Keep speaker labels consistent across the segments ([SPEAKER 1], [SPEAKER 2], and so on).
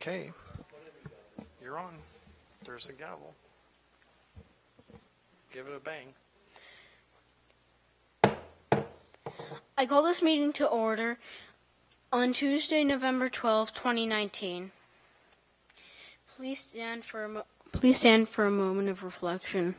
[SPEAKER 1] Okay, you're on. There's a gavel. Give it a bang.
[SPEAKER 2] I call this meeting to order on Tuesday, November 12, 2019. Please stand for a moment of reflection.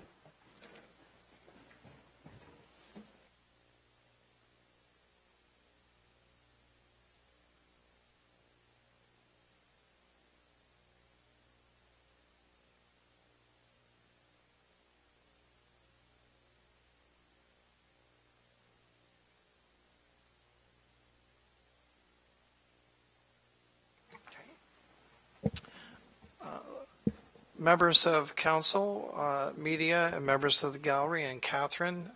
[SPEAKER 1] Members of council, media, and members of the gallery, and Catherine,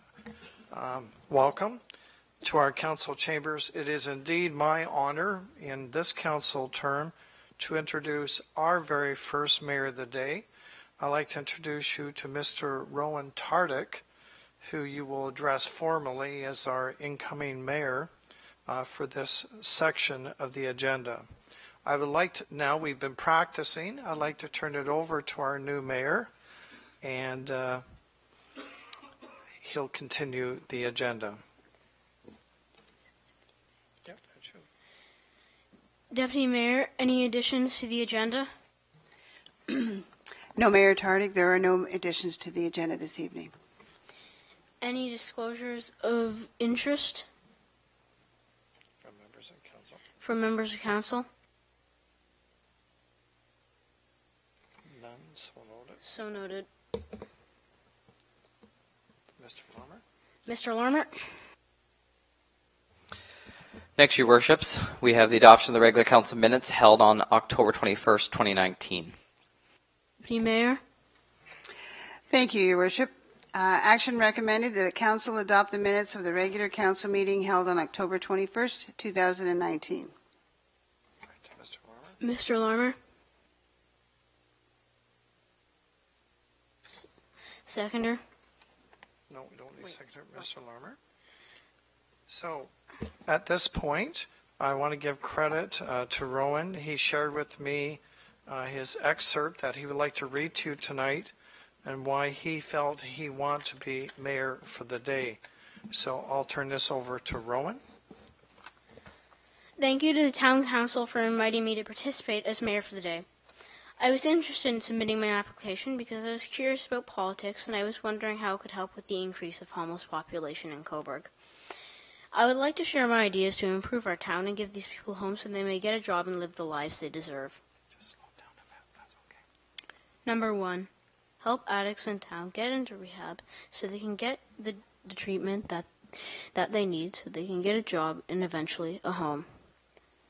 [SPEAKER 1] welcome to our council chambers. It is indeed my honor in this council term to introduce our very first mayor of the day. I'd like to introduce you to Mr. Rowan Tardik, who you will address formally as our incoming mayor for this section of the agenda. I would like to, now we've been practicing, I'd like to turn it over to our new mayor, and he'll continue the agenda. Yep, that's you.
[SPEAKER 2] Deputy Mayor, any additions to the agenda?
[SPEAKER 3] No, Mayor Tardik, there are no additions to the agenda this evening.
[SPEAKER 2] Any disclosures of interest
[SPEAKER 1] From members of council.
[SPEAKER 2] from members of council?
[SPEAKER 1] None, so noted.
[SPEAKER 2] So noted.
[SPEAKER 1] Mr. Lormer.
[SPEAKER 2] Mr. Lormer?
[SPEAKER 4] Next, your worships, we have the adoption of the regular council minutes held on October 21st, 2019.
[SPEAKER 2] Deputy Mayor?
[SPEAKER 3] Thank you, Your Worship. Action recommended that the council adopt the minutes of the regular council meeting held on October 21st, 2019.
[SPEAKER 1] Mr. Lormer.
[SPEAKER 2] Mr. Lormer? Seconder?
[SPEAKER 1] No, we don't need secretary, Mr. Lormer. So, at this point, I want to give credit to Rowan. He shared with me his excerpt that he would like to read to you tonight and why he felt he wanted to be mayor for the day. So I'll turn this over to Rowan.
[SPEAKER 2] Thank you to the Town Council for inviting me to participate as mayor for the day. I was interested in submitting my application because I was curious about politics and I was wondering how it could help with the increase of homeless population in Cobourg. I would like to share my ideas to improve our town and give these people homes so they may get a job and live the lives they deserve.
[SPEAKER 1] Just slow down a bit, that's okay.
[SPEAKER 2] Number 1, help addicts in town get into rehab so they can get the treatment that they need so they can get a job and eventually a home.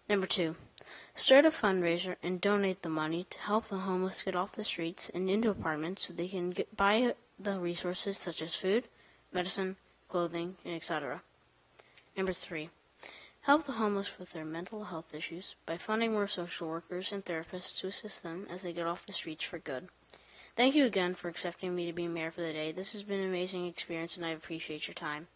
[SPEAKER 2] Number 2, start a fundraiser and donate the money to help the homeless get off the streets and into apartments so they can buy the resources such as food, medicine, clothing, and etc. Number 3, help the homeless with their mental health issues by funding more social workers and therapists to assist them as they get off the streets for good. Thank you again for accepting me to be mayor for the day. This has been an amazing experience and I appreciate your time.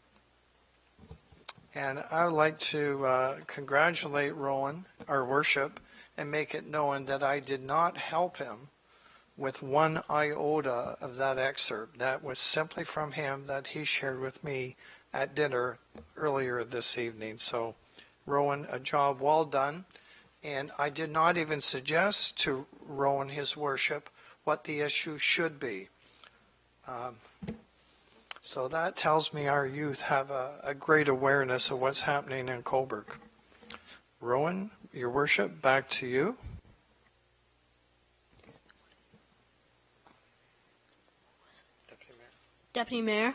[SPEAKER 1] And I would like to congratulate Rowan, our worship, and make it known that I did not help him with one iota of that excerpt. That was simply from him that he shared with me at dinner earlier this evening. So, Rowan, a job well done. And I did not even suggest to Rowan, his worship, what the issue should be. So that tells me our youth have a great awareness of what's happening in Cobourg. Rowan, your worship, back to you.
[SPEAKER 2] Deputy Mayor?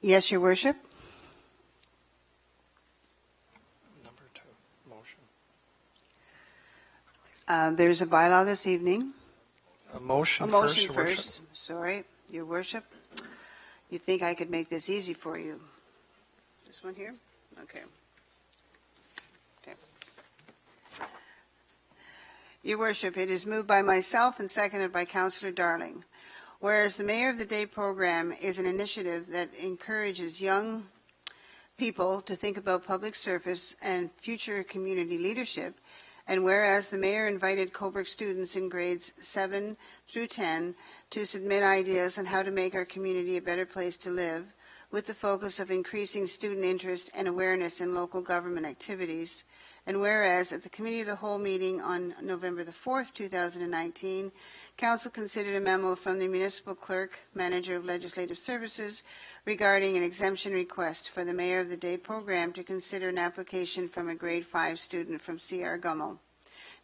[SPEAKER 3] Yes, Your Worship.
[SPEAKER 1] Number 2, motion.
[SPEAKER 3] There's a bylaw this evening.
[SPEAKER 1] A motion
[SPEAKER 3] Motion
[SPEAKER 1] Your worship.
[SPEAKER 3] first. Sorry, Your Worship. You think I could make this easy for you? This one here? Okay. Your Worship, it is moved by myself and seconded by Councillor Darling. Whereas the Mayor of the Day program is an initiative that encourages young people to think about public service and future community leadership. And whereas the mayor invited Cobourg students in grades 7 through 10 to submit ideas on how to make our community a better place to live, with the focus of increasing student interest and awareness in local government activities. And whereas at the Committee of the Whole meeting on November the 4th, 2019, Council considered a memo from the Municipal Clerk, Manager of Legislative Services, regarding an exemption request for the Mayor of the Day program to consider an application from a grade 5 student from C.R Gummow.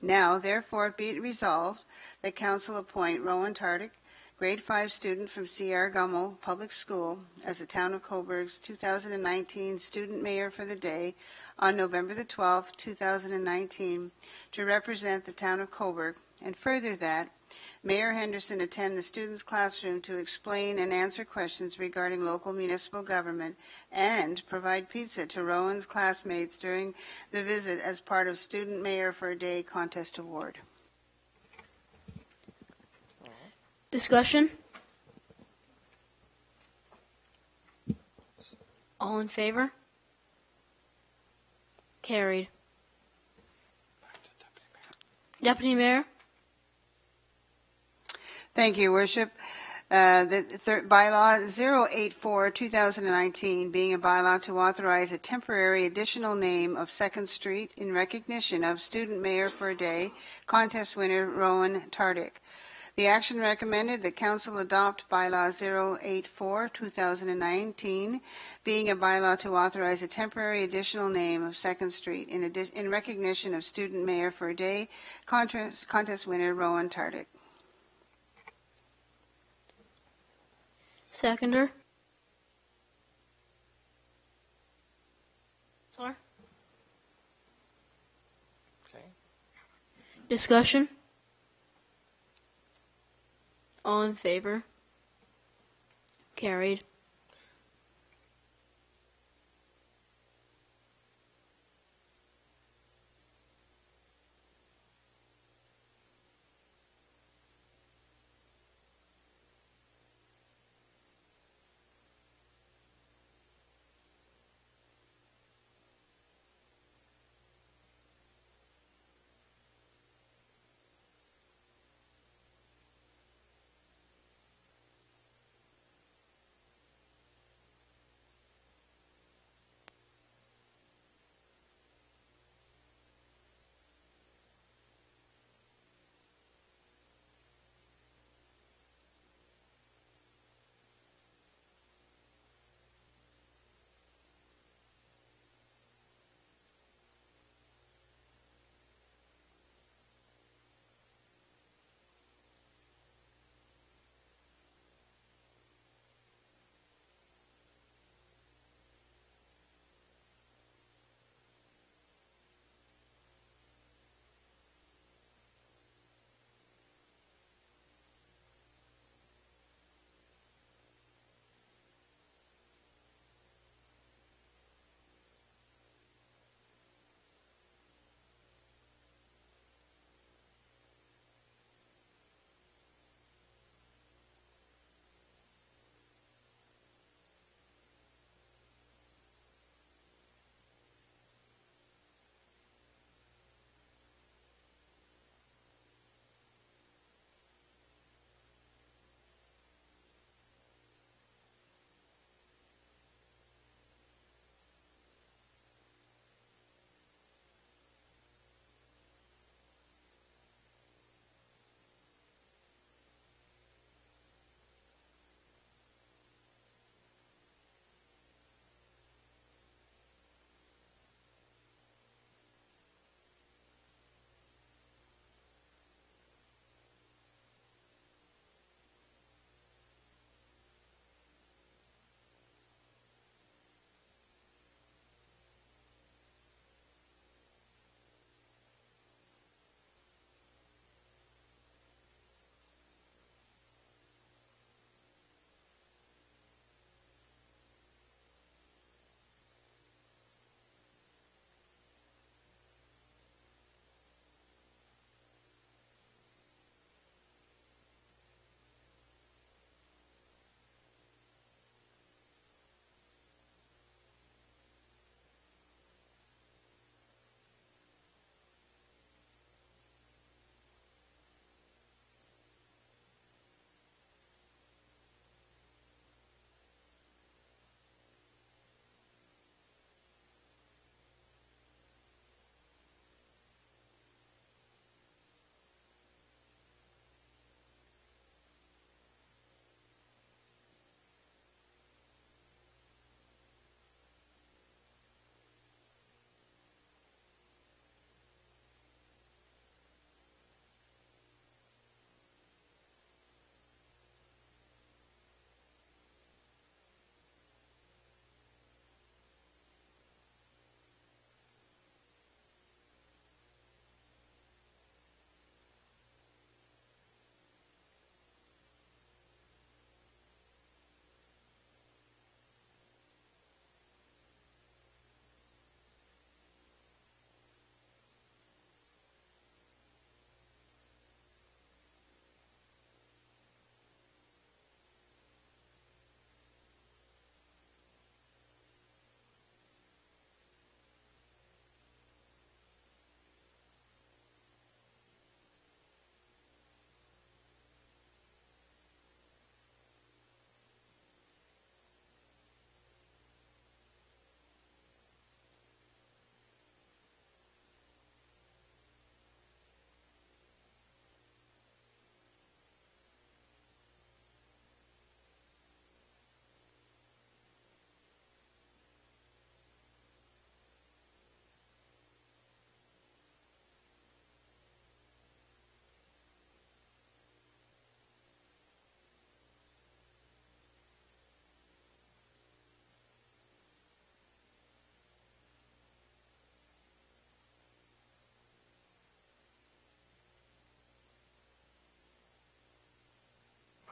[SPEAKER 3] Now, therefore, be it resolved that Council appoint Rowan Tardik, grade 5 student from C.R Gummow Public School, as the Town of Cobourg's 2019 Student Mayor for the Day on November the 12th, 2019, to represent the Town of Cobourg, and further that Mayor Henderson attend the students' classroom to explain and answer questions regarding local municipal government and provide pizza to Rowan's classmates during the visit as part of Student Mayor for a Day contest award.
[SPEAKER 2] Discussion? All in favor? Carried. Deputy Mayor?
[SPEAKER 3] Thank you, Worship. Bylaw 084-2019 being a bylaw to authorize a temporary additional name of 2nd Street in recognition of Student Mayor for a Day contest winner Rowan Tardik. The action recommended that Council adopt Bylaw 084-2019 being a bylaw to authorize a temporary additional name of 2nd Street in recognition of Student Mayor for a Day contest winner Rowan Tardik.
[SPEAKER 2] Seconder? Sorry?
[SPEAKER 1] Okay.
[SPEAKER 2] Discussion? All in favor? Carried.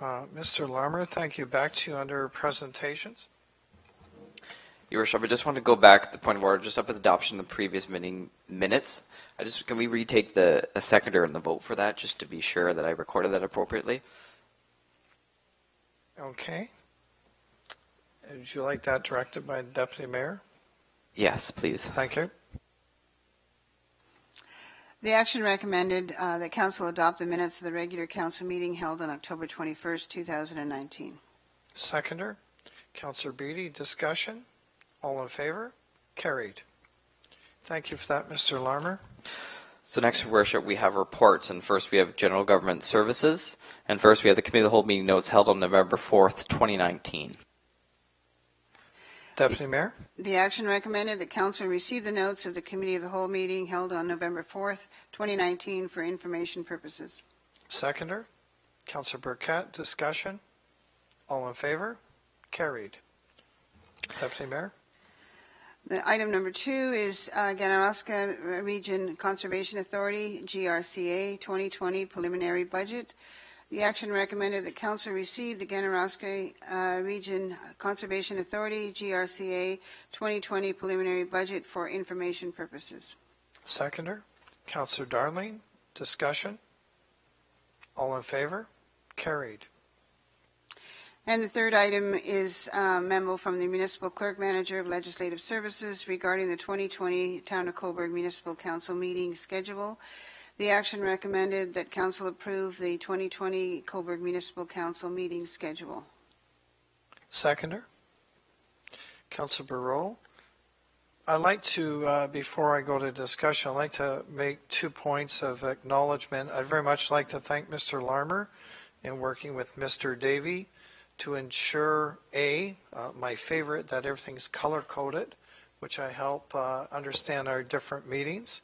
[SPEAKER 1] Mr. Larmer, thank you. Back to you under presentations.
[SPEAKER 4] Your Worship, I just want to go back to the point of order, just up at the adoption of the previous meeting minutes. Can we retake a seconder and the vote for that, just to be sure that I recorded that appropriately?
[SPEAKER 1] Okay. Would you like that directed by the Deputy Mayor?
[SPEAKER 4] Yes, please.
[SPEAKER 1] Thank you.
[SPEAKER 3] The action recommended that Council adopt the minutes of the regular Council meeting held on October 21st, 2019.
[SPEAKER 1] Seconder, Councillor Beattie. Discussion? All in favor? Carried. Thank you for that, Mr. Larmer.
[SPEAKER 4] So next, Your Worship, we have reports, and first we have General Government Services, and first we have the Committee of the Whole meeting notes held on November 4th, 2019.
[SPEAKER 1] Deputy Mayor.
[SPEAKER 3] The action recommended that Council receive the notes of the Committee of the Whole meeting held on November 4th, 2019 for information purposes.
[SPEAKER 1] Seconder, Councillor Burkett. Discussion? All in favor? Carried. Deputy Mayor.
[SPEAKER 3] The item number 2 is Ganaraska Region Conservation Authority, GRCA 2020 preliminary budget. The action recommended that Council receive the Ganaraska Region Conservation Authority, GRCA 2020 preliminary budget for information purposes.
[SPEAKER 1] Seconder, Councillor Darling. Discussion? All in favor? Carried.
[SPEAKER 3] And the third item is a memo from the Municipal Clerk Manager of Legislative Services regarding the 2020 Town of Cobourg Municipal Council meeting schedule. The action recommended that Council approve the 2020 Cobourg Municipal Council meeting schedule.
[SPEAKER 1] Seconder, Councillor Barreau. I'd like to, before I go to discussion, I'd like to make 2 points of acknowledgement. I'd very much like to thank Mr. Larmer in working with Mr. Davey to ensure, my favorite, that everything's color-coded, which I help understand our different meetings.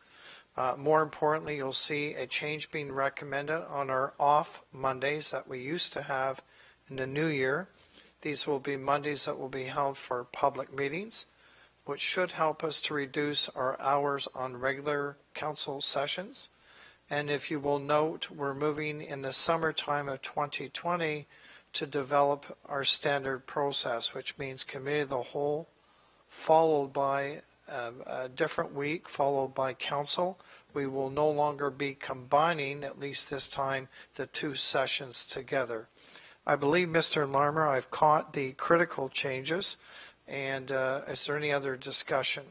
[SPEAKER 1] More importantly, you'll see a change being recommended on our off Mondays that we used to have in the new year. These will be Mondays that will be held for public meetings, which should help us to reduce our hours on regular council sessions. And if you will note, we're moving in the summertime of 2020 to develop our standard process, which means Committee of the Whole followed by a different week, followed by Council. We will no longer be combining, at least this time, the 2 sessions together. I believe, Mr. Larmer, I've caught the critical changes. And is there any other discussion?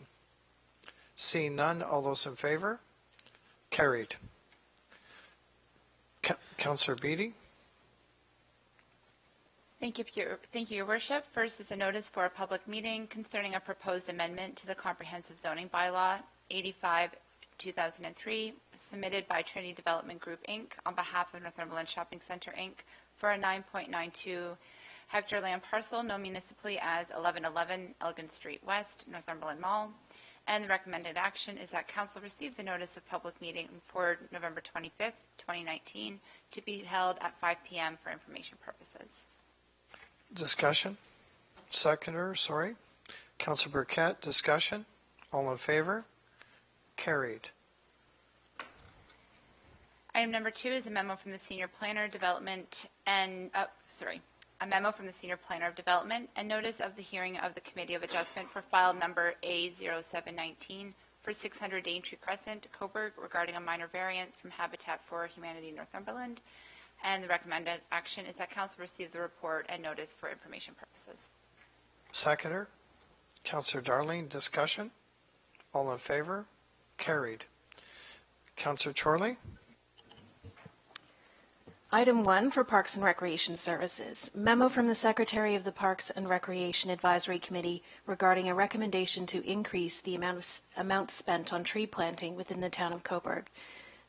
[SPEAKER 1] Seeing none, all those in favor? Carried. Councillor Beattie.
[SPEAKER 5] Thank you, Your Worship. First is a notice for a public meeting concerning a proposed amendment to the Comprehensive Zoning Bylaw 85/2003, submitted by Trinity Development Group, Inc. on behalf of Northumberland Shopping Centre, Inc. for a 9.92 hectare land parcel known municipally as 1111 Elgin Street West, Northumberland Mall. And the recommended action is that Council receive the notice of public meeting for November 25th, 2019, to be held at 5 p.m. for information purposes.
[SPEAKER 1] Discussion? Seconder, sorry. Councillor Burkett, discussion? All in favor? Carried.
[SPEAKER 5] Item number 2 is a memo from the Senior Planner Development and, a memo from the Senior Planner of Development and notice of the hearing of the Committee of Adjustment for file number A0719 for 600 Daintree Crescent, Cobourg, regarding a minor variance from Habitat for Humanity Northumberland. And the recommended action is that Council receive the report and notice for information purposes.
[SPEAKER 1] Seconder, Councillor Darling, discussion? All in favor? Carried. Councillor Chorley?
[SPEAKER 6] Item 1 for Parks and Recreation Services. Memo from the Secretary of the Parks and Recreation Advisory Committee regarding a recommendation to increase the amount spent on tree planting within the Town of Cobourg.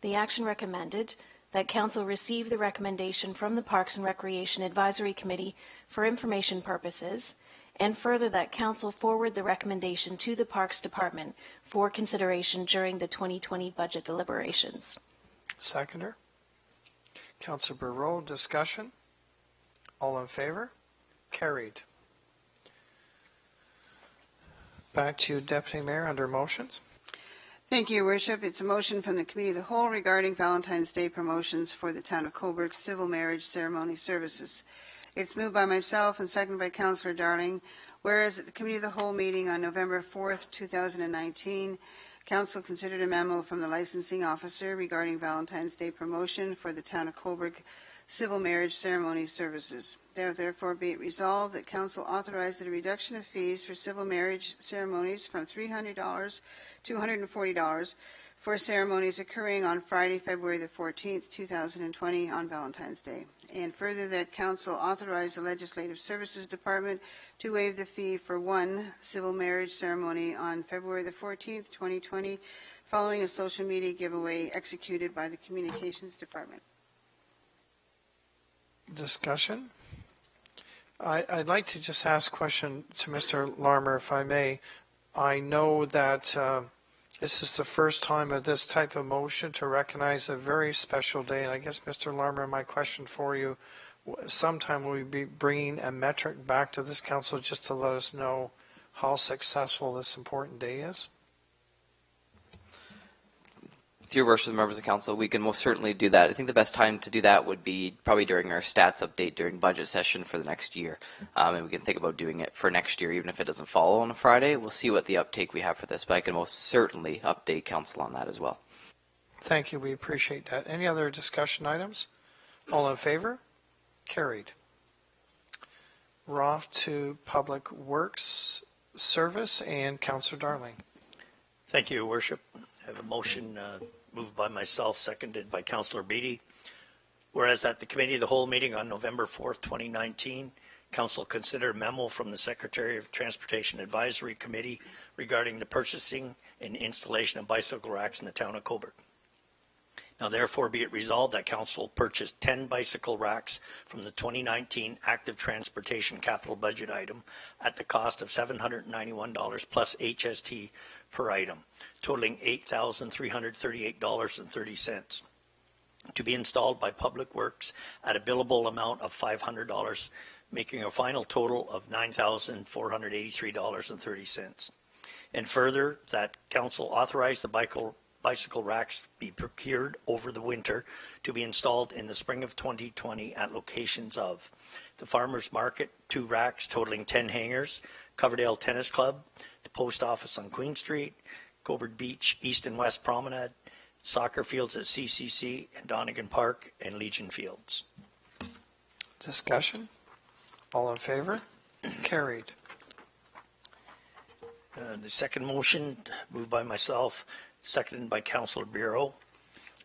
[SPEAKER 6] The action recommended that Council receive the recommendation from the Parks and Recreation Advisory Committee for information purposes, and further that Council forward the recommendation to the Parks Department for consideration during the 2020 budget deliberations.
[SPEAKER 1] Seconder. Councillor Barreau, discussion? All in favor? Carried. Back to you, Deputy Mayor, under motions.
[SPEAKER 3] Thank you, Your Worship. It's a motion from the Committee of the Whole regarding Valentine's Day promotions for the Town of Cobourg civil marriage ceremony services. It's moved by myself and seconded by Councillor Darling. Whereas at the Committee of the Whole meeting on November 4th, 2019, Council considered a memo from the licensing officer regarding Valentine's Day promotion for the Town of Cobourg civil marriage ceremony services. Therefore be it resolved that Council authorize the reduction of fees for civil marriage ceremonies from $300 to $140 for ceremonies occurring on Friday, February the 14th, 2020 on Valentine's Day. And further that Council authorize the Legislative Services Department to waive the fee for one civil marriage ceremony on February the 14th, 2020, following a social media giveaway executed by the Communications Department. Discussion?
[SPEAKER 1] I'd like to just ask a question to Mr. Larmer, if I may. I know that this is the first time of this type of motion to recognize a very special day, and I guess, Mr. Larmer, my question for you, sometime will we be bringing a metric back to this council just to let us know how successful this important day is?
[SPEAKER 4] With your worship, members of council, we can most certainly do that. I think the best time to do that would be probably during our stats update during budget session for the next year. And we can think about doing it for next year, even if it doesn't follow on a Friday. We'll see what the uptake we have for this, but I can most certainly update council on that as well.
[SPEAKER 1] Thank you. We appreciate that. Any other discussion items? All in favor? Carried. We're off to Public Works Service and Councillor Darling.
[SPEAKER 7] Thank you, Your Worship. I have a motion moved by myself, seconded by Councillor Beattie. Whereas at the Committee of the Whole meeting on November 4th, 2019, Council considered a memo from the Secretary of Transportation Advisory Committee regarding the purchasing and installation of bicycle racks in the Town of Cobourg. Now therefore be it resolved that Council purchased 10 bicycle racks from the 2019 Active Transportation Capital Budget item at the cost of $791 plus HST per item, totaling $8,338.30, to be installed by Public Works at a billable amount of $500, making a final total of $9,483.30. And further, that Council authorized the bicycle racks be procured over the winter to be installed in the spring of 2020 at locations of the Farmers Market, 2 racks totaling 10 hangers, Coverdale Tennis Club, the Post Office on Queen Street, Cobourg Beach, East and West Promenade, soccer fields at CCC and Donegan Park, and Legion Fields.
[SPEAKER 1] Discussion? All in favor? Carried.
[SPEAKER 7] The second motion, moved by myself, seconded by Councillor Bureau.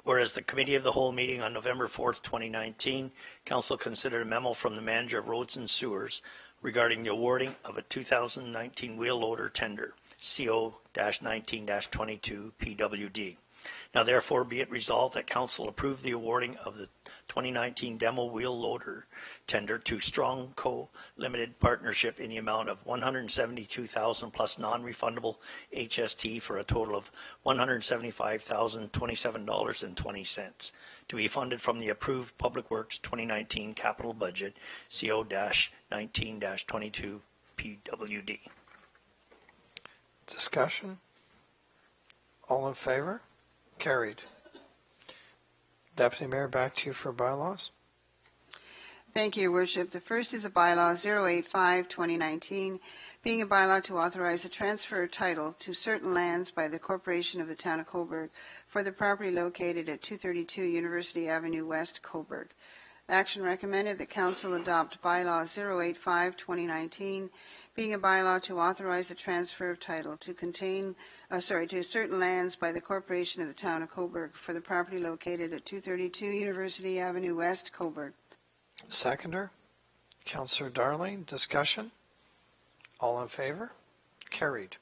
[SPEAKER 7] Whereas the Committee of the Whole meeting on November 4th, 2019, Council considered a memo from the Manager of Roads and Sewers regarding the awarding of a 2019 wheel loader tender, CO-19-22 PWD. Now therefore be it resolved that Council approve the awarding of the 2019 demo wheel loader tender to Strong Co. Limited Partnership in the amount of $172,000 plus non-refundable HST for a total of $175,027.20 to be funded from the approved Public Works 2019 capital budget CO-19-22 PWD.
[SPEAKER 1] Discussion? All in favor? Carried. Deputy Mayor, back to you for bylaws.
[SPEAKER 3] Thank you, Your Worship. The first is a bylaw 085-2019, being a bylaw to authorize a transfer of title to certain lands by the Corporation of the Town of Cobourg for the property located at 232 University Avenue West, Cobourg. Action recommended that Council adopt bylaw 085-2019, being a bylaw to authorize a transfer of title to certain lands by the Corporation of the Town of Cobourg for the property located at 232 University Avenue West, Cobourg.
[SPEAKER 1] Seconder? Councillor Darling. Discussion? All in favor? Carried.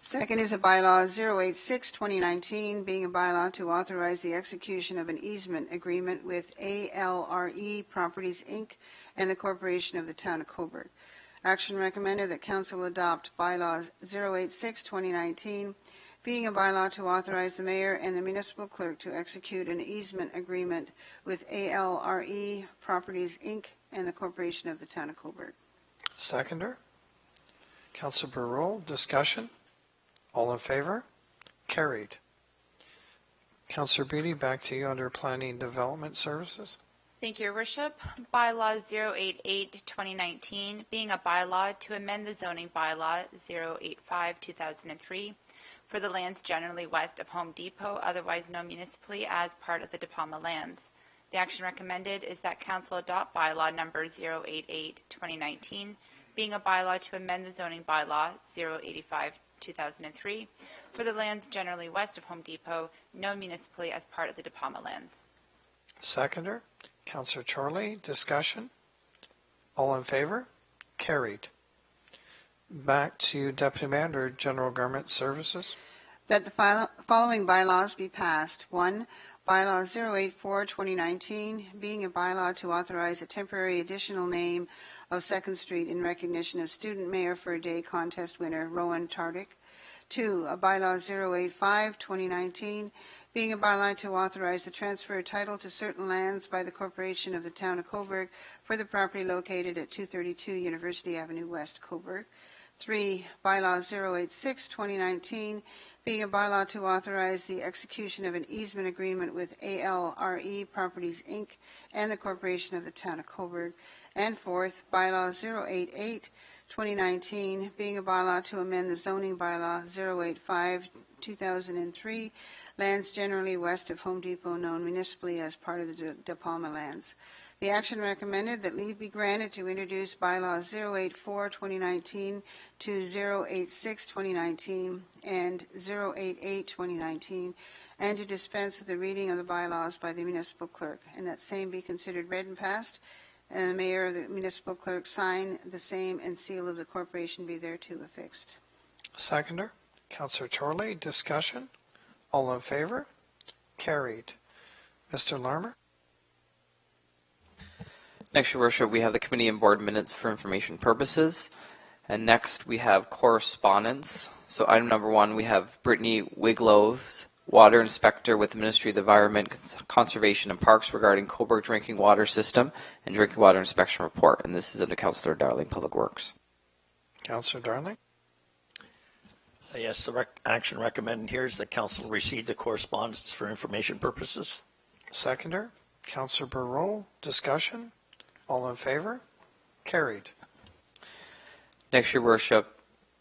[SPEAKER 3] Second is a bylaw 086-2019, being a bylaw to authorize the execution of an easement agreement with ALRE Properties, Inc. and the Corporation of the Town of Cobourg. Action recommended that Council adopt bylaw 086-2019, being a bylaw to authorize the Mayor and the Municipal Clerk to execute an easement agreement with ALRE Properties, Inc. and the Corporation of the Town of Cobourg.
[SPEAKER 1] Seconder? Councillor Burrell. Discussion? All in favor? Carried. Councillor Beatty, back to you under Planning Development Services.
[SPEAKER 5] Thank you, Your Worship. Bylaw 088-2019, being a bylaw to amend the zoning bylaw 085-2003 for the lands generally west of Home Depot, otherwise known municipally as part of the De Palma lands. The action recommended is that Council adopt bylaw number 088-2019, being a bylaw to amend the zoning bylaw 085-2003 for the lands generally west of Home Depot, known municipally as part of the De Palma lands.
[SPEAKER 1] Seconder, Councillor Chorley. Discussion? All in favor? Carried. Back to Deputy Manager, General Government Services.
[SPEAKER 3] That the following bylaws be passed. 1. Bylaw 084-2019, being a bylaw to authorize a temporary additional name of 2nd Street in recognition of Student Mayor for a Day contest winner Rowan Tardik. 2. A bylaw 085-2019, being a bylaw to authorize the transfer of title to certain lands by the Corporation of the Town of Cobourg for the property located at 232 University Avenue West, Cobourg. 3. Bylaw 086-2019, being a bylaw to authorize the execution of an easement agreement with ALRE Properties, Inc. and the Corporation of the Town of Cobourg. And 4th, Bylaw 088-2019, being a bylaw to amend the zoning bylaw 085-2003, lands generally west of Home Depot known municipally as part of the De Palma lands. The action recommended that leave be granted to introduce bylaw 084-2019 to 086-2019 and 088-2019, and to dispense with the reading of the bylaws by the municipal clerk, and that same be considered read and passed, and the mayor or the municipal clerk sign the same, and seal of the corporation be thereto affixed.
[SPEAKER 1] Seconder, Councillor Chorley. Discussion? All in favor? Carried. Mr. Larmer.
[SPEAKER 4] Next, Your Worship, we have the committee and board minutes for information purposes. And next, we have correspondence. So item number 1, we have Brittany Wigloves, Water Inspector with the Ministry of the Environment, Conservation and Parks regarding Cobourg Drinking Water System and Drinking Water Inspection Report. And this is under Councillor Darling, Public Works.
[SPEAKER 1] Councillor Darling.
[SPEAKER 7] Yes, the action recommended here is that Council receive the correspondence for information purposes.
[SPEAKER 1] Seconder, Councillor Barreau. Discussion? All in favor? Carried.
[SPEAKER 4] Next, Your Worship,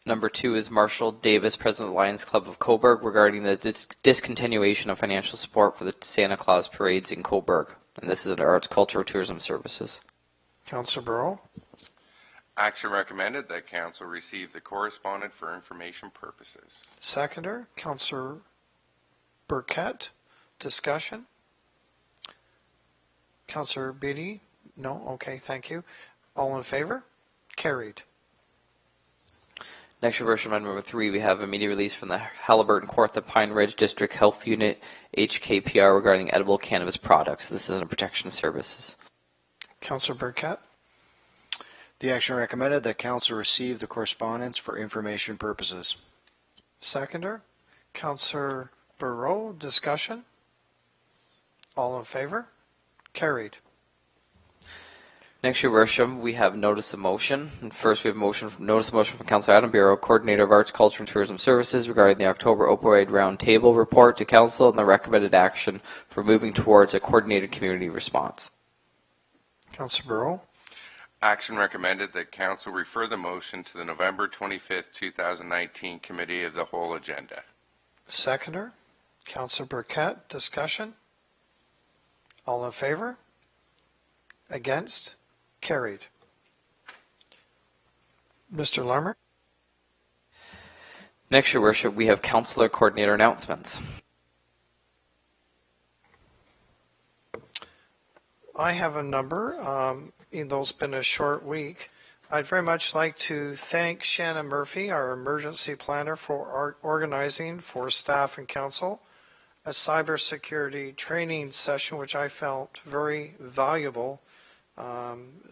[SPEAKER 4] number 2 is Marshall Davis, President of the Lions Club of Cobourg, regarding the discontinuation of financial support for the Santa Claus parades in Cobourg. And this is under Arts, Culture, Tourism Services.
[SPEAKER 1] Councillor Barreau.
[SPEAKER 8] Action recommended that Council receive the correspondence for information purposes.
[SPEAKER 1] Seconder, Councillor Burkett. Discussion? Councillor Beatty? No? Okay, thank you. All in favor? Carried.
[SPEAKER 4] Next, Your Worship, item number 3, we have immediate release from the Halliburton, Kawartha, Pine Ridge District Health Unit, HKPR, regarding edible cannabis products. This is under Protection Services.
[SPEAKER 1] Councillor Burkett.
[SPEAKER 9] The action recommended that Council receive the correspondence for information purposes.
[SPEAKER 1] Seconder, Councillor Barreau. Discussion? All in favor? Carried.
[SPEAKER 4] Next, Your Worship, we have notice of motion. And first, we have notice of motion from Councillor Adam Bureau, Coordinator of Arts, Culture, and Tourism Services, regarding the October Opioid Roundtable report to Council and the recommended action for moving towards a coordinated community response.
[SPEAKER 1] Councillor Barreau.
[SPEAKER 8] Action recommended that Council refer the motion to the November 25th, 2019 Committee of the Whole agenda.
[SPEAKER 1] Seconder, Councillor Burkett. Discussion? All in favor? Against? Carried. Mr. Larmer.
[SPEAKER 4] Next, Your Worship, we have Councillor Coordinator announcements.
[SPEAKER 1] I have a number, even though it's been a short week. I'd very much like to thank Shannon Murphy, our emergency planner, for organizing for staff and council a cybersecurity training session, which I felt very valuable,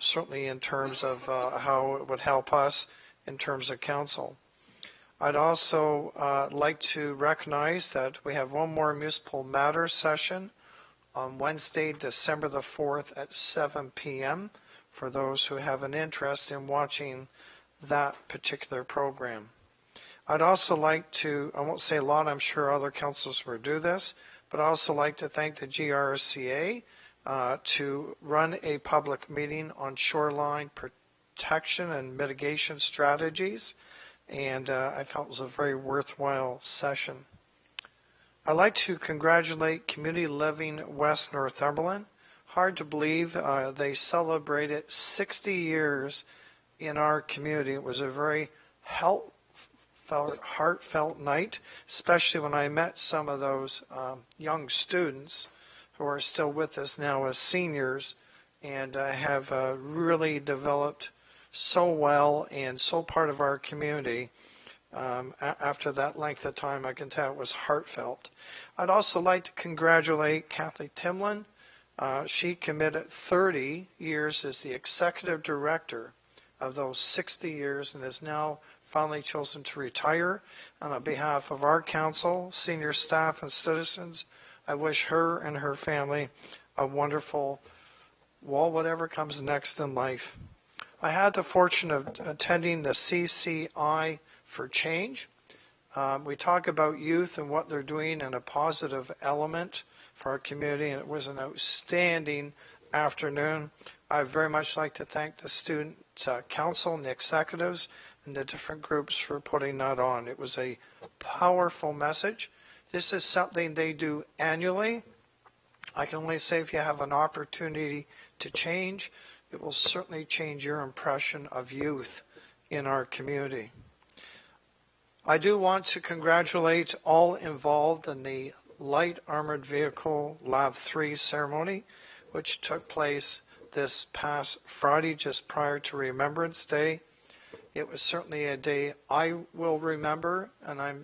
[SPEAKER 1] certainly in terms of how it would help us in terms of council. I'd also like to recognize that we have one more municipal matters session on Wednesday, December the 4th at 7 p.m. for those who have an interest in watching that particular program. I'd also like to, I won't say a lot, I'm sure other councils will do this, but I'd also like to thank the GRCA to run a public meeting on shoreline protection and mitigation strategies, and I felt it was a very worthwhile session. I'd like to congratulate Community Living West Northumberland. Hard to believe they celebrated 60 years in our community. It was a very heartfelt night, especially when I met some of those young students who are still with us now as seniors and have really developed so well and so part of our community. After that length of time, I can tell it was heartfelt. I'd also like to congratulate Kathy Timlin. She committed 30 years as the executive director of those 60 years and has now finally chosen to retire. And on behalf of our council, senior staff, and citizens, I wish her and her family a wonderful, well, whatever comes next in life. I had the fortune of attending the CCI for Change. We talk about youth and what they're doing in a positive element for our community, and it was an outstanding afternoon. I very much like to thank the student council and the executives and the different groups for putting that on. It was a powerful message. This is something they do annually. I can only say if you have an opportunity to change, it will certainly change your impression of youth in our community. I do want to congratulate all involved in the Light Armored Vehicle Lab 3 ceremony, which took place this past Friday, just prior to Remembrance Day. It was certainly a day I will remember, and I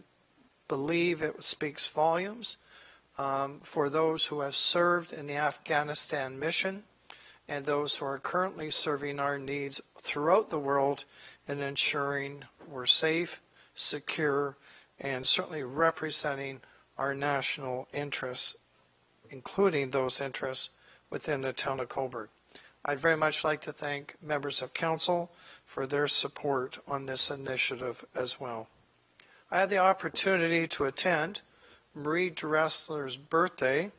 [SPEAKER 1] believe it speaks volumes for those who have served in the Afghanistan mission and those who are currently serving our needs throughout the world in ensuring we're safe, secure, and certainly representing our national interests, including those interests within the town of Cobourg. I'd very much like to thank members of council for their support on this initiative as well. I had the opportunity to attend Marie Dressler's birthday,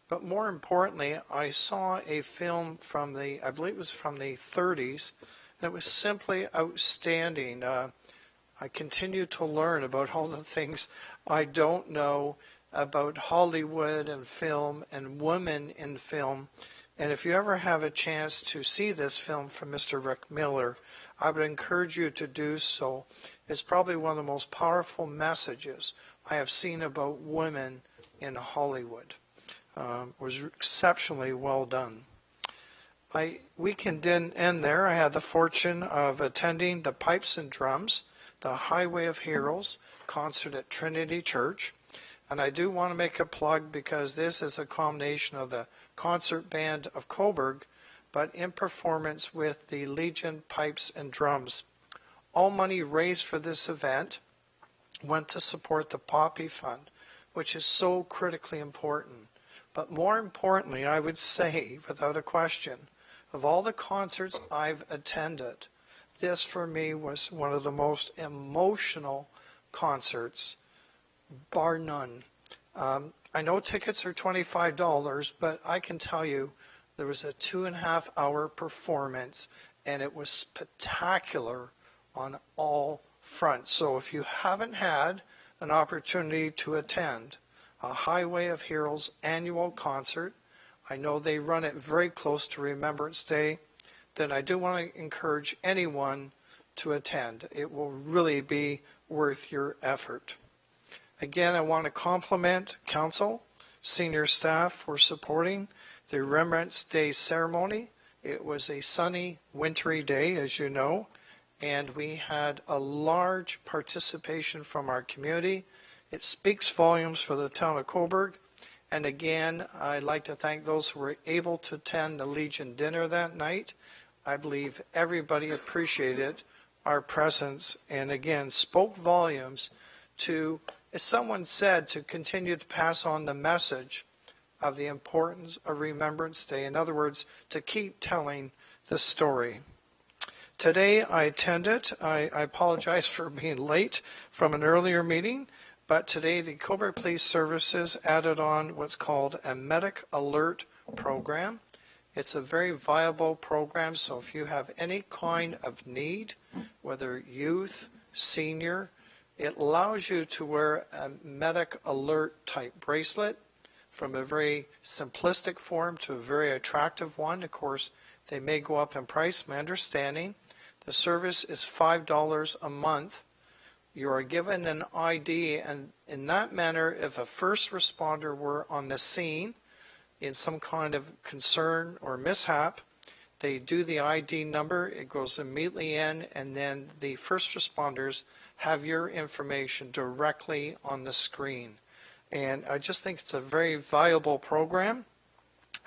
[SPEAKER 1] but more importantly, I saw a film from the, I believe it was from the 30s, and it was simply outstanding. I continue to learn about all the things I don't know about Hollywood and film and women in film. And if you ever have a chance to see this film from Mr. Rick Miller, I would encourage you to do so. It's probably one of the most powerful messages I have seen about women in Hollywood. It was exceptionally well done. My weekend didn't end there. I had the fortune of attending the Pipes and Drums, the Highway of Heroes concert at Trinity Church. And I do want to make a plug because this is a combination of the concert band of Cobourg, but in performance with the Legion Pipes and Drums. All money raised for this event went to support the Poppy Fund, which is so critically important. But more importantly, I would say, without a question, of all the concerts I've attended, this for me was one of the most emotional concerts, bar none. I know tickets are $25, but I can tell you there was a 2.5 hour performance, and it was spectacular on all fronts. So if you haven't had an opportunity to attend a Highway of Heroes annual concert, I know they run it very close to Remembrance Day, then I do want to encourage anyone to attend. It will really be worth your effort. Again, I want to compliment council, senior staff for supporting the Remembrance Day ceremony. It was a sunny, wintry day, as you know, and we had a large participation from our community. It speaks volumes for the town of Cobourg. And again, I'd like to thank those who were able to attend the Legion dinner that night. I believe everybody appreciated our presence and again spoke volumes to, as someone said, to continue to pass on the message of the importance of Remembrance Day. In other words, to keep telling the story. Today I attended. I apologize for being late from an earlier meeting, but today the Cobourg Police Services added on what's called a medic alert program. It's a very viable program, so if you have any kind of need, whether youth, senior, it allows you to wear a medic alert type bracelet, from a very simplistic form to a very attractive one. Of course, they may go up in price, my understanding. The service is $5 a month. You are given an ID, and in that manner, if a first responder were on the scene in some kind of concern or mishap, they do the ID number, it goes immediately in, and then the first responders have your information directly on the screen. And I just think it's a very valuable program,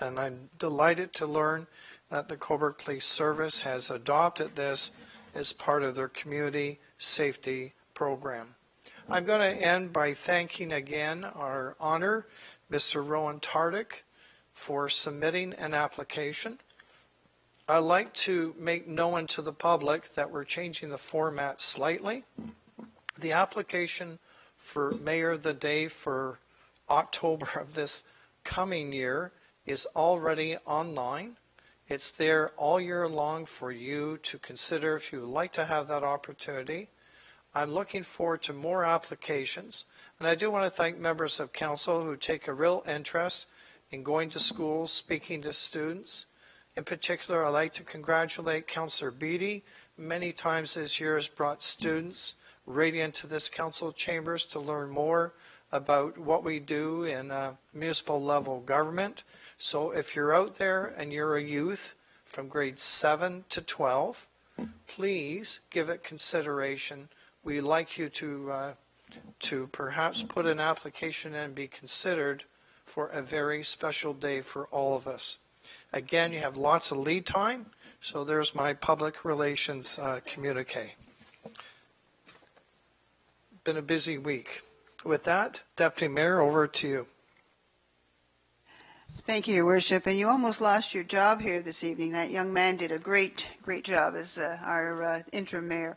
[SPEAKER 1] and I'm delighted to learn that the Cobourg Police Service has adopted this as part of their community safety program. I'm going to end by thanking again our honor, Mr. Rowan Tardik, for submitting an application. I'd like to make known to the public that we're changing the format slightly. The application for Mayor of the Day for October of this coming year is already online. It's there all year long for you to consider if you would like to have that opportunity. I'm looking forward to more applications, and I do want to thank members of council who take a real interest in going to schools, speaking to students. In particular, I'd like to congratulate Councillor Beattie. Many times this year has brought students right into this council chambers to learn more about what we do in municipal level government. So if you're out there and you're a youth from grades 7 to 12, please give it consideration. We'd like you to perhaps put an application in and be considered for a very special day for all of us. Again, you have lots of lead time, so there's my public relations communique. Been a busy week. With that, Deputy Mayor, over to you.
[SPEAKER 3] Thank you, Your Worship. And you almost lost your job here this evening. That young man did a great job as our interim mayor.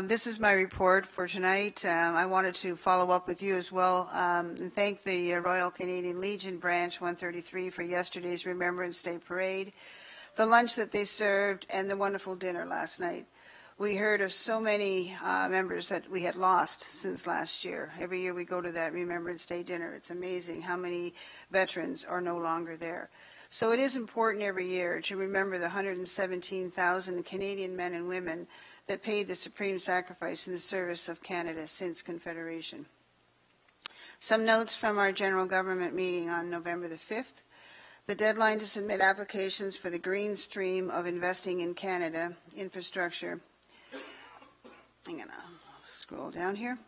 [SPEAKER 3] This is my report for tonight. I wanted to follow up with you as well and thank the Royal Canadian Legion Branch 133 for yesterday's Remembrance Day Parade, the lunch that they served, and the wonderful dinner last night. We heard of so many members that we had lost since last year. Every year we go to that Remembrance Day dinner. It's amazing how many veterans are no longer there. So it is important every year to remember the 117,000 Canadian men and women that paid the supreme sacrifice in the service of Canada since Confederation. Some notes from our general government meeting on November the 5th. The deadline to submit applications for the green stream of investing in Canada infrastructure. I'm going to scroll down here.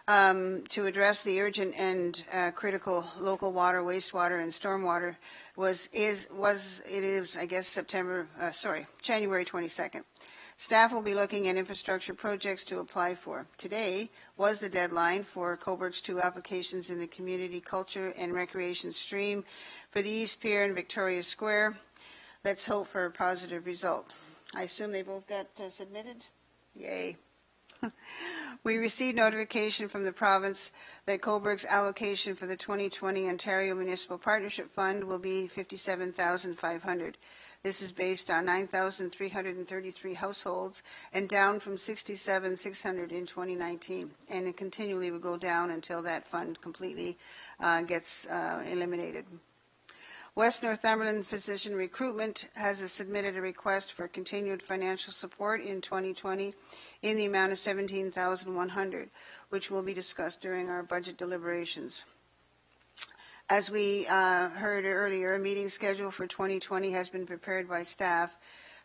[SPEAKER 3] To address the urgent and critical local water, wastewater, and stormwater is I guess January 22nd. Staff will be looking at infrastructure projects to apply for. Today was the deadline for Cobourg's 2 applications in the community culture and recreation stream for the East Pier and Victoria Square. Let's hope for a positive result. I assume they both got submitted? Yay. We received notification from the province that Cobourg's allocation for the 2020 Ontario Municipal Partnership Fund will be $57,500. This is based on 9,333 households and down from 67,600 in 2019. And it continually will go down until that fund completely gets eliminated. West Northumberland Physician Recruitment has submitted a request for continued financial support in 2020 in the amount of $17,100, which will be discussed during our budget deliberations. As we heard earlier, a meeting schedule for 2020 has been prepared by staff.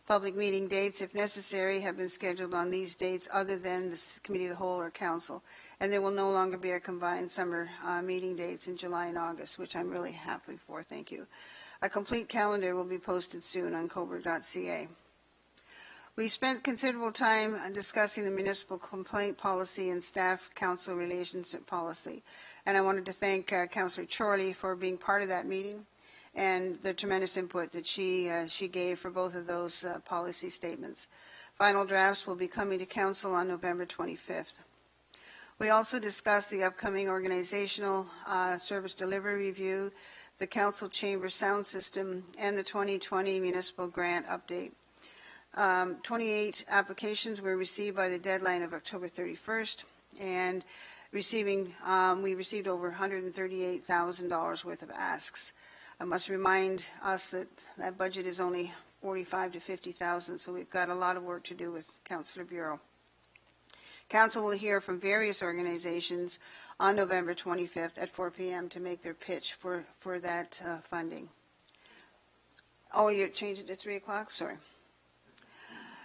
[SPEAKER 3] Public meeting dates, if necessary, have been scheduled on these dates other than the Committee of the Whole or Council. And there will no longer be a combined summer meeting dates in July and August, which I'm really happy for. Thank you. A complete calendar will be posted soon on cobourg.ca. We spent considerable time discussing the municipal complaint policy and staff-council relationship policy. And I wanted to thank Councillor Chorley for being part of that meeting and the tremendous input that she gave for both of those policy statements. Final drafts will be coming to Council on November 25th. We also discussed the upcoming organizational service delivery review, the Council Chamber sound system, and the 2020 municipal grant update. 28 applications were received by the deadline of October 31st, and we received over $138,000 worth of asks. I must remind us that that budget is only $45,000 to $50,000, so we've got a lot of work to do with Councillor Bureau. Council will hear from various organizations on November 25th at 4 p.m. to make their pitch for that funding. Oh, you changed it to 3 o'clock? Sorry.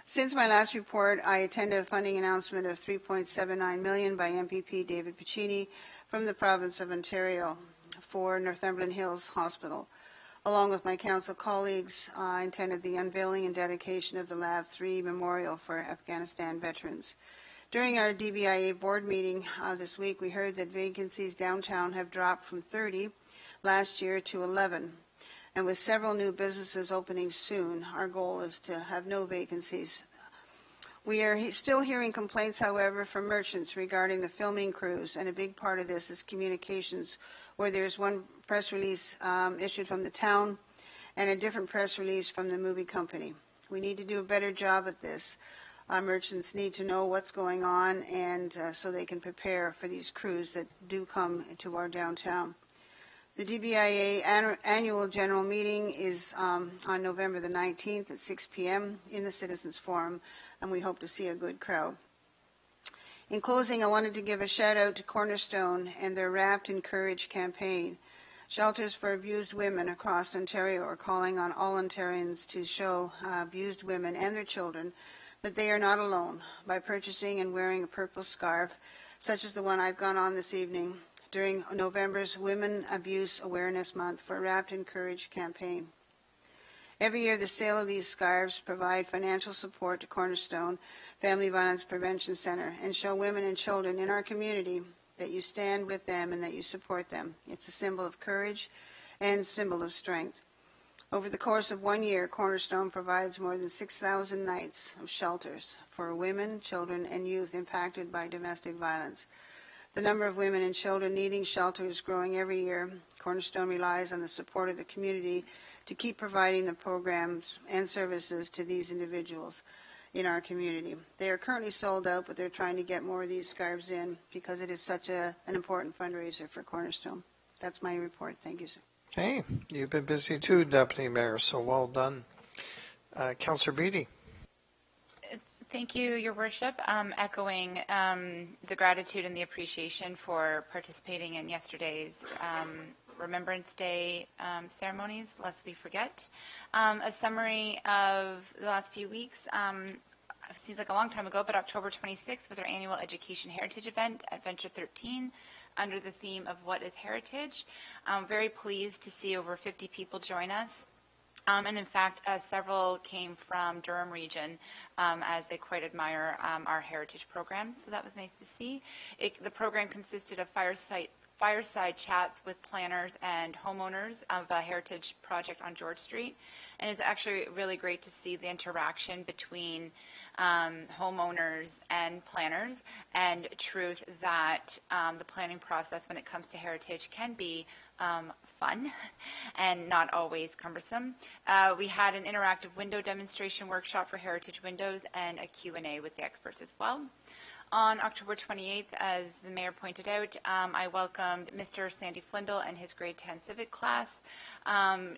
[SPEAKER 3] Since my last report, I attended a funding announcement of $3.79 million by MPP David Piccini from the province of Ontario for Northumberland Hills Hospital. Along with my council colleagues, I attended the unveiling and dedication of the Lab 3 Memorial for Afghanistan veterans. During our DBIA board meeting this week, we heard that vacancies downtown have dropped from 30 last year to 11. And with several new businesses opening soon, our goal is to have no vacancies. We are still hearing complaints, however, from merchants regarding the filming crews, and a big part of this is communications, where there's one press release issued from the town and a different press release from the movie company. We need to do a better job at this. Our merchants need to know what's going on, and so they can prepare for these crews that do come to our downtown. The DBIA annual general meeting is on November the 19th at 6 p.m. in the Citizens Forum, and we hope to see a good crowd. In closing, I wanted to give a shout out to Cornerstone and their Wrapped in Courage campaign. Shelters for abused women across Ontario are calling on all Ontarians to show abused women and their children that they are not alone by purchasing and wearing a purple scarf, such as the one I've got on this evening, during November's Women Abuse Awareness Month for Wrapped in Courage campaign. Every year, the sale of these scarves provide financial support to Cornerstone Family Violence Prevention Center and show women and children in our community that you stand with them and that you support them. It's a symbol of courage and symbol of strength. Over the course of 1 year, Cornerstone provides more than 6,000 nights of shelters for women, children, and youth impacted by domestic violence. The number of women and children needing shelter is growing every year. Cornerstone relies on the support of the community to keep providing the programs and services to these individuals in our community. They are currently sold out, but they're trying to get more of these scarves in because it is such an important fundraiser for Cornerstone. That's my report. Thank you, sir.
[SPEAKER 1] Hey, you've been busy too, Deputy Mayor, so well done. Councillor Beattie.
[SPEAKER 5] Thank you, Your Worship. Echoing the gratitude and the appreciation for participating in yesterday's Remembrance Day ceremonies, lest we forget. A summary of the last few weeks. It seems like a long time ago, but October 26th was our annual Education Heritage event at Venture 13 under the theme of What is Heritage? I'm very pleased to see over 50 people join us. And in fact, several came from Durham region as they quite admire our heritage programs. So that was nice to see. The program consisted of fireside chats with planners and homeowners of a heritage project on George Street. And it's actually really great to see the interaction between homeowners and planners, and truth that the planning process when it comes to heritage can be fun and not always cumbersome. We had an interactive window demonstration workshop for heritage windows and a Q&A with the experts as well. On October 28th, as the mayor pointed out, I welcomed Mr. Sandy Flindle and his grade 10 civic class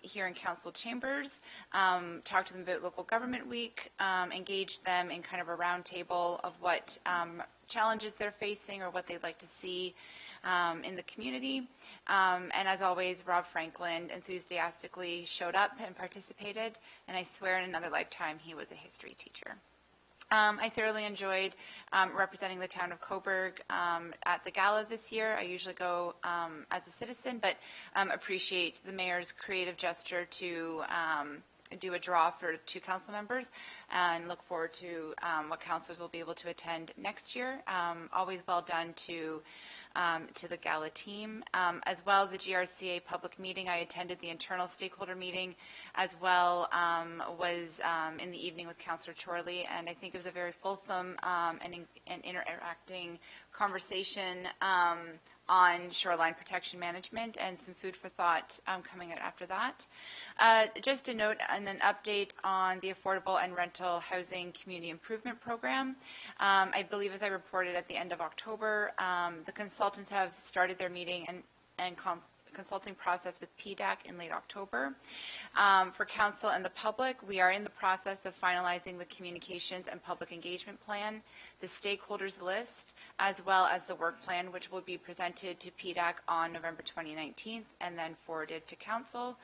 [SPEAKER 5] here in council chambers, talked to them about local government week, engaged them in kind of a roundtable of what challenges they're facing or what they'd like to see in the community. And as always, Rob Franklin enthusiastically showed up and participated, and I swear in another lifetime he was a history teacher. I thoroughly enjoyed representing the town of Cobourg at the gala this year. I usually go as a citizen, but appreciate the mayor's creative gesture to do a draw for 2 council members, and look forward to what councillors will be able to attend next year. Always well done to to the gala team. As well, the GRCA public meeting, I attended the internal stakeholder meeting as well, was in the evening with Councillor Chorley, and I think it was a very fulsome and interacting conversation on shoreline protection management, and some food for thought coming out after that. Just a note and an update on the affordable and rental housing community improvement program. I believe, as I reported at the end of October, the consultants have started their meeting and consulting process with PDAC in late October. For council and the public, we are in the process of finalizing the communications and public engagement plan, the stakeholders list, as well as the work plan, which will be presented to PDAC on November 2019 and then forwarded to council.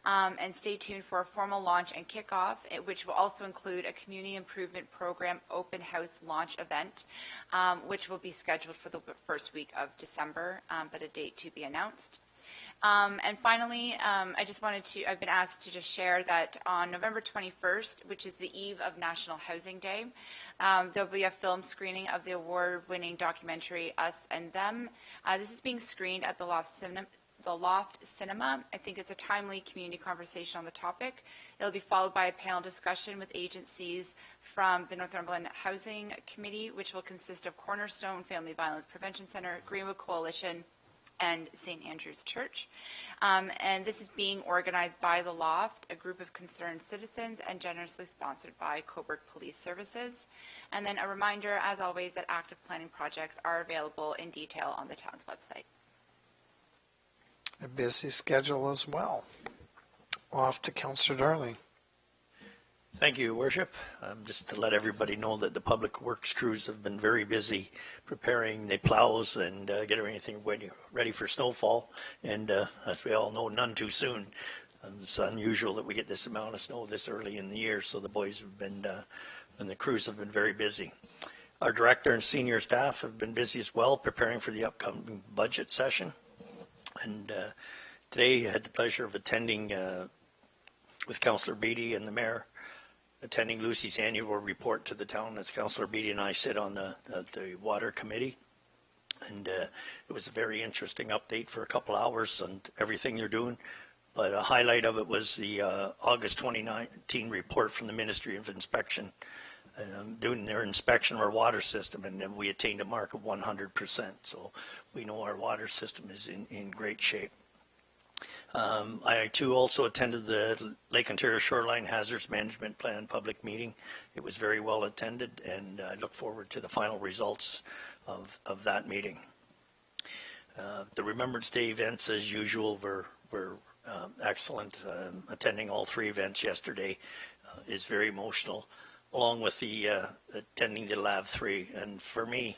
[SPEAKER 5] And stay tuned for a formal launch and kickoff, which will also include a community improvement program open house launch event, which will be scheduled for the first week of December, but a date to be announced. And finally, I've been asked to just share that on November 21st, which is the eve of National Housing Day, there'll be a film screening of the award-winning documentary Us and Them. This is being screened at the Loft Cinema. I think it's a timely community conversation on the topic. It'll be followed by a panel discussion with agencies from the Northumberland Housing Committee, which will consist of Cornerstone Family Violence Prevention Center, Greenwood Coalition, and St. Andrew's Church. And this is being organized by the Loft, a group of concerned citizens, and generously sponsored by Cobourg Police Services. And then a reminder, as always, that active planning projects are available in detail on the town's website.
[SPEAKER 1] A busy schedule as well. Off to Councillor Darling.
[SPEAKER 7] Thank you, Worship. Just to let everybody know that the public works crews have been very busy preparing the plows and getting everything ready for snowfall. And as we all know, none too soon. It's unusual that we get this amount of snow this early in the year, so the boys have been, and the crews have been very busy. Our director and senior staff have been busy as well, preparing for the upcoming budget session. And today I had the pleasure of attending with Councillor Beattie and the Mayor, attending Lucy's annual report to the town, as Councillor Beattie and I sit on the water committee. And it was a very interesting update for a couple hours on everything they're doing. But a highlight of it was the August 2019 report from the Ministry of Inspection, doing their inspection of our water system, and then we attained a mark of 100%. So we know our water system is in great shape. I too also attended the Lake Ontario Shoreline Hazards Management Plan public meeting. It was very well attended, and I look forward to the final results of that meeting. The Remembrance Day events, as usual, were excellent. Attending all three events yesterday is very emotional, along with the attending the Lab 3. And for me,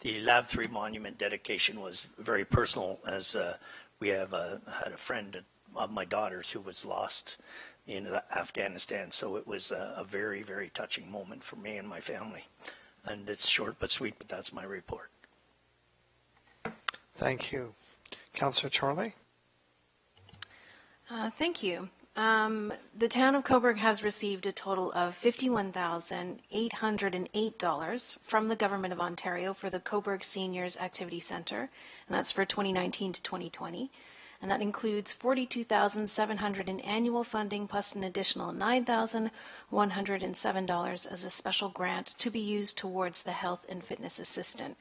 [SPEAKER 7] the Lab 3 monument dedication was very personal, as we have had a friend of my daughter's who was lost in Afghanistan. So it was a very, very touching moment for me and my family. And it's short but sweet, but that's my report.
[SPEAKER 1] Thank you. Councillor Chorley?
[SPEAKER 6] Thank you. The Town of Cobourg has received a total of $51,808 from the Government of Ontario for the Cobourg Seniors Activity Centre, and that's for 2019 to 2020. And that includes $42,700 in annual funding plus an additional $9,107 as a special grant to be used towards the health and fitness assistant.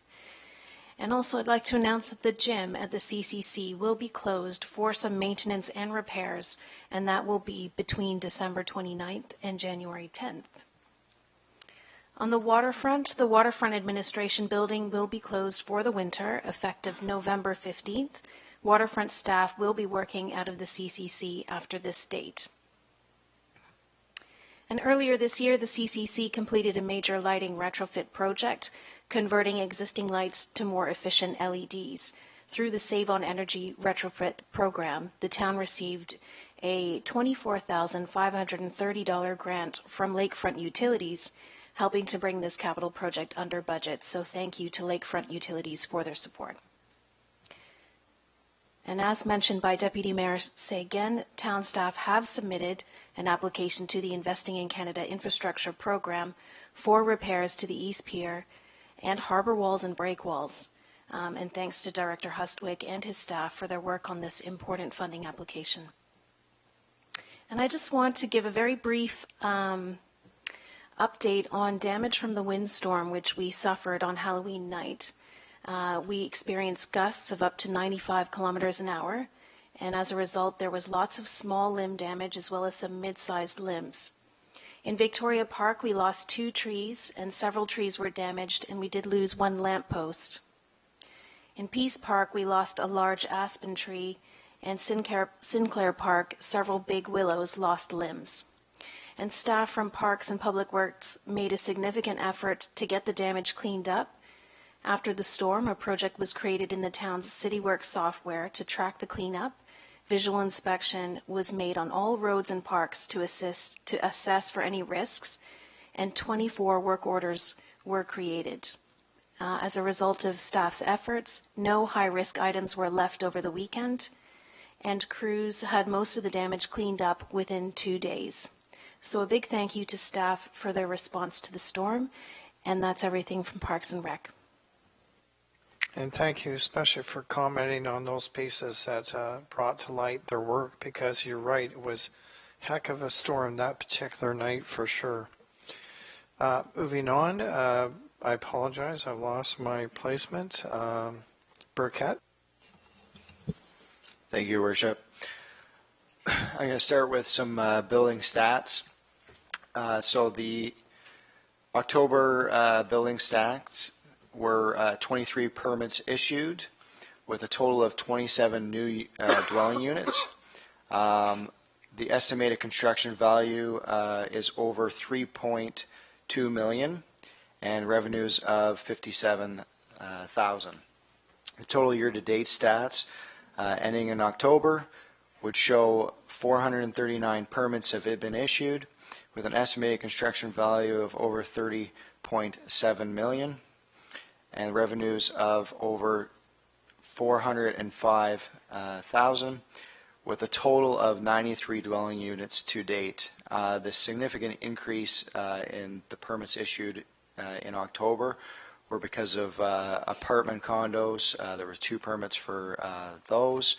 [SPEAKER 6] And also, I'd like to announce that the gym at the CCC will be closed for some maintenance and repairs, and that will be between December 29th and January 10th. On the Waterfront Administration Building will be closed for the winter, effective November 15th. Waterfront staff will be working out of the CCC after this date. And earlier this year, the CCC completed a major lighting retrofit project, converting existing lights to more efficient LEDs. Through the Save on Energy retrofit program, the town received a $24,530 grant from Lakefront Utilities, helping to bring this capital project under budget. So thank you to Lakefront Utilities for their support. And as mentioned by Deputy Mayor Seguin, town staff have submitted an application to the Investing in Canada Infrastructure Program for repairs to the East Pier and harbor walls and break walls. And thanks to Director Hustwick and his staff for their work on this important funding application. And I just want to give a very brief update on damage from the windstorm which we suffered on Halloween night. We experienced gusts of up to 95 kilometers an hour, and as a result there was lots of small limb damage as well as some mid-sized limbs. In Victoria Park we lost 2 trees and several trees were damaged, and we did lose 1 lamppost. In Peace Park we lost a large aspen tree, and Sinclair Park several big willows lost limbs. And staff from Parks and Public Works made a significant effort to get the damage cleaned up. After the storm, a project was created in the town's CityWorks software to track the cleanup. Visual inspection was made on all roads and parks to assess for any risks, and 24 work orders were created. As a result of staff's efforts, no high-risk items were left over the weekend, and crews had most of the damage cleaned up within 2 days. So a big thank you to staff for their response to the storm, and that's everything from Parks and Rec.
[SPEAKER 1] And thank you especially for commenting on those pieces that brought to light their work, because you're right, it was a heck of a storm that particular night for sure. Moving on, I apologize, I've lost my placement. Burkett.
[SPEAKER 9] Thank you, Worship. I'm going to start with some building stats. So the October building stats were 23 permits issued with a total of 27 new dwelling units. The estimated construction value is over $3.2 million and revenues of $57,000. The total year-to-date stats ending in October would show 439 permits have been issued with an estimated construction value of over $30.7 million and revenues of over $405,000 with a total of 93 dwelling units to date. The significant increase in the permits issued in October were because of apartment condos. There were 2 permits for those,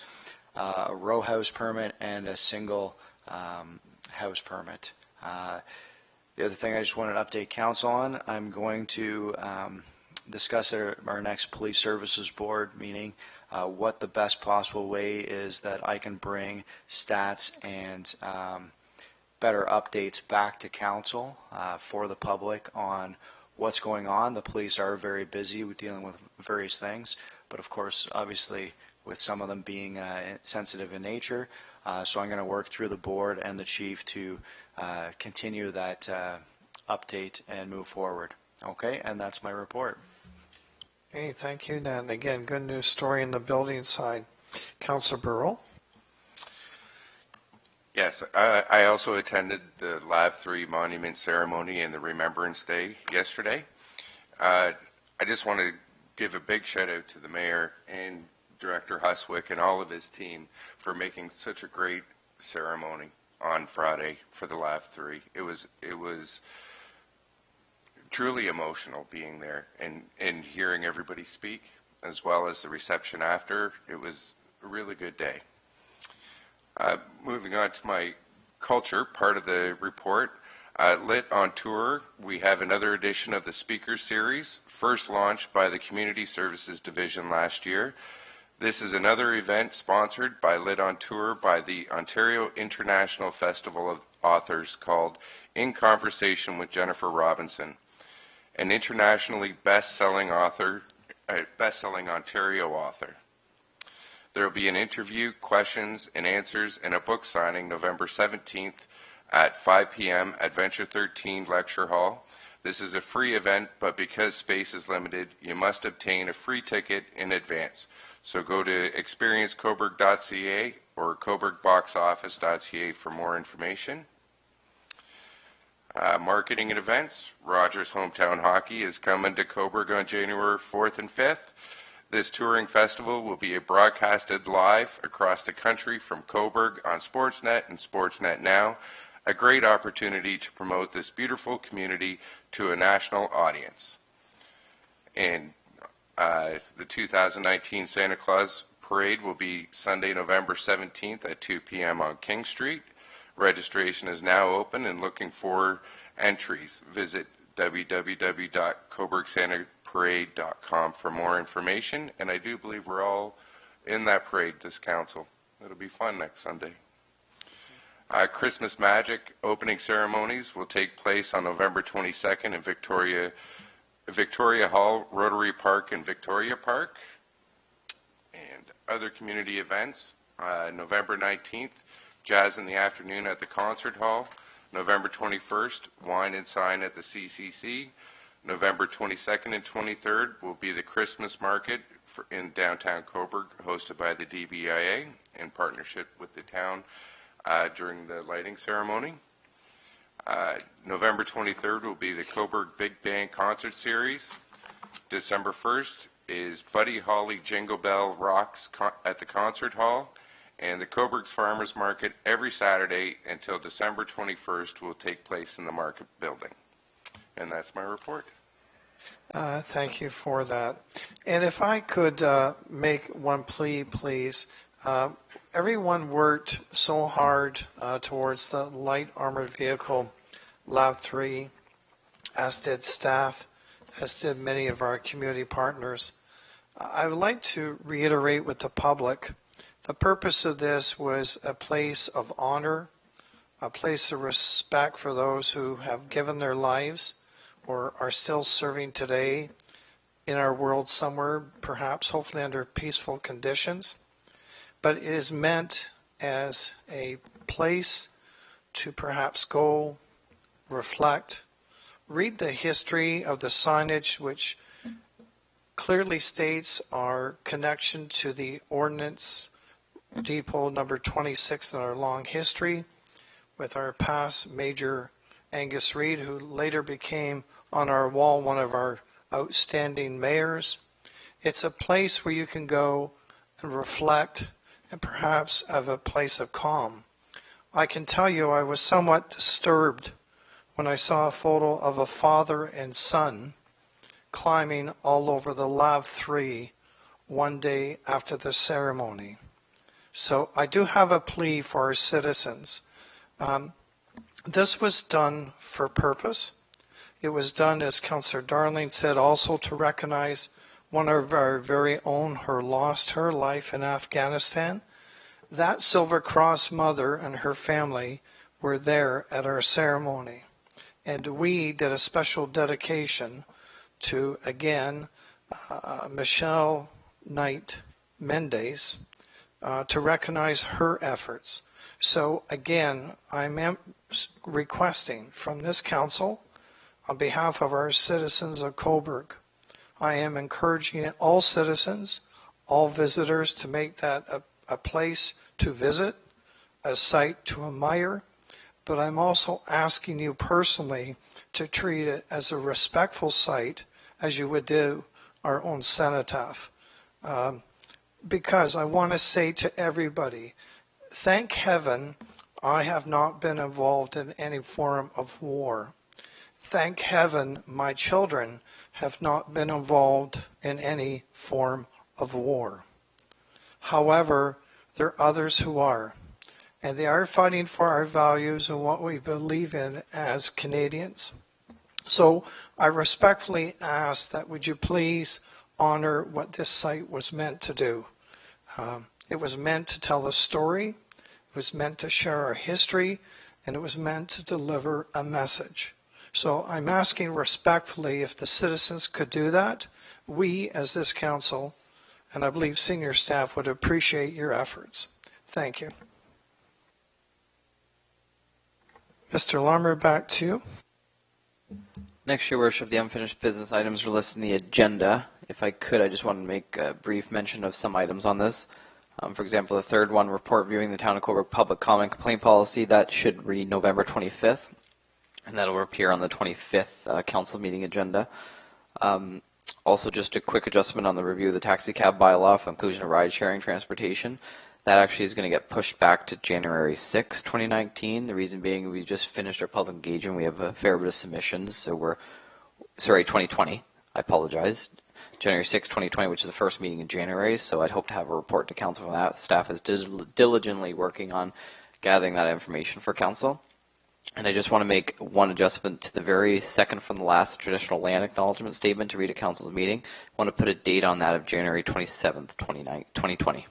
[SPEAKER 9] a row house permit and a single house permit. The other thing I just wanted to update council on, I'm going to discuss at our next police services board meeting what the best possible way is that I can bring stats and better updates back to council for the public on what's going on. The police are very busy with dealing with various things, but of course, obviously, with some of them being sensitive in nature. So I'm going to work through the board and the chief to continue that update and move forward. Okay, and that's my report.
[SPEAKER 1] Hey, thank you, Dan. Again, good news story in the building side. Councillor Burrell.
[SPEAKER 8] Yes, I also attended the Lab 3 monument ceremony and the Remembrance Day yesterday. I just want to give a big shout out to the mayor and Director Hustwick and all of his team for making such a great ceremony on Friday for the Lab 3. It was truly emotional being there and hearing everybody speak, as well as the reception after. It was a really good day. Moving on to my culture part of the report, Lit on Tour, we have another edition of the Speaker Series, first launched by the Community Services Division last year. This is another event sponsored by Lit on Tour by the Ontario International Festival of Authors called In Conversation with Jennifer Robinson, an internationally best-selling Ontario author. There will be an interview, questions and answers, and a book signing November 17th at 5 p.m. at Venture 13 Lecture Hall. This is a free event, but because space is limited, you must obtain a free ticket in advance. So go to experiencecobourg.ca or cobourgboxoffice.ca for more information. Marketing and events. Rogers Hometown Hockey is coming to Cobourg on January 4th and 5th. This touring festival will be broadcasted live across the country from Cobourg on Sportsnet and Sportsnet Now, a great opportunity to promote this beautiful community to a national audience. And the 2019 Santa Claus Parade will be Sunday, November 17th at 2 p.m. on King Street. Registration is now open and looking for entries. Visit www.cobourgsantaparade.com for more information. And I do believe we're all in that parade, this council. It'll be fun next Sunday. Christmas Magic opening ceremonies will take place on November 22nd in Victoria Hall, Rotary Park, and Victoria Park. And other community events, November 19th, Jazz in the Afternoon at the Concert Hall. November 21st, Wine and Sign at the CCC. November 22nd and 23rd will be the Christmas Market in downtown Cobourg, hosted by the DBIA in partnership with the town during the lighting ceremony. November 23rd will be the Cobourg Big Band Concert Series. December 1st is Buddy Holly Jingle Bell Rocks at the Concert Hall. And the Cobourg's Farmers Market every Saturday until December 21st will take place in the market building. And that's my report.
[SPEAKER 1] Thank you for that. And if I could make one plea, please. Everyone worked so hard towards the light armored vehicle Lab 3, as did staff, as did many of our community partners. I would like to reiterate with the public, the purpose of this was a place of honor, a place of respect for those who have given their lives or are still serving today in our world somewhere, perhaps hopefully under peaceful conditions. But it is meant as a place to perhaps go, reflect, read the history of the signage, which clearly states our connection to the ordinance depot number 26 in our long history with our past Major Angus Reid, who later became on our wall one of our outstanding mayors. It's a place where you can go and reflect and perhaps have a place of calm. I can tell you I was somewhat disturbed when I saw a photo of a father and son climbing all over the Lab 3 one day after the ceremony. So I do have a plea for our citizens. This was done for purpose. It was done, as Councillor Darling said, also to recognize one of our very own who lost her life in Afghanistan. That Silver Cross mother and her family were there at our ceremony. And we did a special dedication to, again, Michelle Knight Mendes, to recognize her efforts. So again, I'm requesting from this council, on behalf of our citizens of Cobourg, I am encouraging all citizens, all visitors to make that a place to visit, a site to admire, but I'm also asking you personally to treat it as a respectful site as you would do our own cenotaph. Because I want to say to everybody, thank heaven I have not been involved in any form of war. Thank heaven my children have not been involved in any form of war. However, there are others who are, and they are fighting for our values and what we believe in as Canadians. So I respectfully ask that would you please honor what this site was meant to do. It was meant to tell a story, it was meant to share our history, and it was meant to deliver a message. So I'm asking respectfully if the citizens could do that. We, as this council, and I believe senior staff, would appreciate your efforts. Thank you. Mr. Larmer, back to you.
[SPEAKER 4] Next, Your Worship, the unfinished business items are listed in the agenda. If I could, I just want to make a brief mention of some items on this. For example, the third one, report viewing the Town of Cobourg public comment complaint policy, that should read November 25th, and that will appear on the 25th council meeting agenda. Also, just a quick adjustment on the review of the taxi cab bylaw for inclusion of ride-sharing transportation. That actually is going to get pushed back to January 6, 2019. The reason being we just finished our public engagement. We have a fair bit of submissions, so 2020. I apologize. January 6, 2020, which is the first meeting in January. So I'd hope to have a report to council from that. Staff is diligently working on gathering that information for council. And I just want to make one adjustment to the very second from the last traditional land acknowledgement statement to read at council's meeting. I want to put a date on that of January 27th, 2020.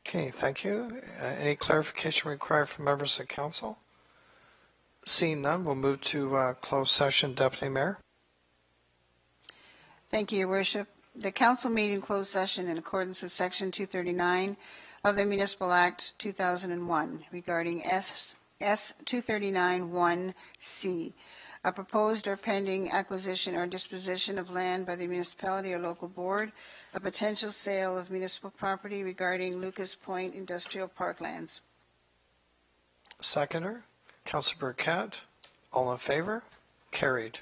[SPEAKER 1] Okay, thank you. Any clarification required from members of council? Seeing none, we'll move to closed session. Deputy Mayor.
[SPEAKER 3] Thank you, Your Worship. The council meeting closed session in accordance with Section 239 of the Municipal Act 2001 regarding S 239-1C, a proposed or pending acquisition or disposition of land by the municipality or local board, a potential sale of municipal property regarding Lucas Point Industrial Parklands.
[SPEAKER 1] Seconder, Councilor Burkett. All in favor? Carried.